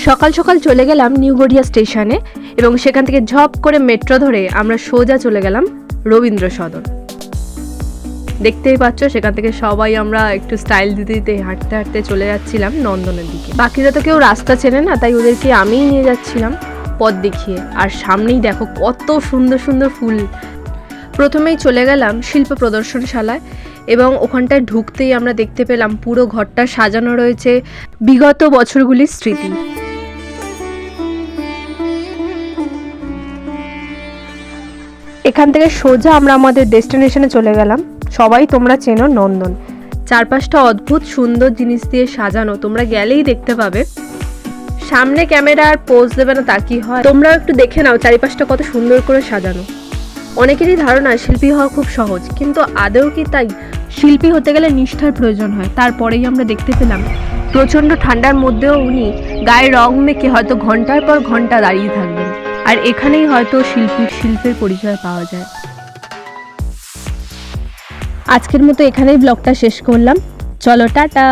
সকাল সকাল চলে গেলাম নিউ গড়িয়া স্টেশনে এবং সেখান থেকে ঝপ করে মেট্রো ধরে আমরা সোজা চলে গেলাম রবীন্দ্র সদন। দেখতেই পাচ্ছ সেখান থেকে সবাই আমরা একটু স্টাইল দিতে দিতে হাঁটতে হাঁটতে চলে যাচ্ছিলাম নন্দনের দিকে। বাকিরা তো কেউ রাস্তা চেনে না, তাই ওদেরকে আমিই নিয়ে যাচ্ছিলাম পথ দেখিয়ে। আর সামনেই দেখো কত সুন্দর সুন্দর ফুল। প্রথমেই চলে গেলাম শিল্প প্রদর্শনশালায় এবং ওখানটায় ঢুকতেই আমরা দেখতে পেলাম পুরো ঘরটা সাজানো রয়েছে বিগত বছরগুলির স্মৃতি। এখান থেকে সোজা আমরা আমাদের ডেস্টিনেশনে চলে গেলাম। সবাই তোমরা চেনো নন্দন। চারপাশটা অদ্ভুত সুন্দর জিনিস দিয়ে সাজানো, তোমরা গেলেই দেখতে পাবে। সামনে ক্যামেরা আর পোজ দেবে না তা কি হয়, তোমরাও একটু দেখে নাও চারিপাশটা কত সুন্দর করে সাজানো। অনেকেরই ধারণা শিল্পী হওয়া খুব সহজ, কিন্তু আদৌ কি তাই? শিল্পী হতে গেলে নিষ্ঠার প্রয়োজন হয়। তারপরেই আমরা দেখতে পেলাম প্রচণ্ড ঠান্ডার মধ্যেও উনি গায়ে রং মেখে হয়তো ঘন্টার পর ঘন্টা দাঁড়িয়ে থাকবেন। আর এখানেই হয়তো শিল্পের পরিচয় পাওয়া যায়। আজকের মতো এখানেই ব্লগটা শেষ করলাম। চলো টাটা।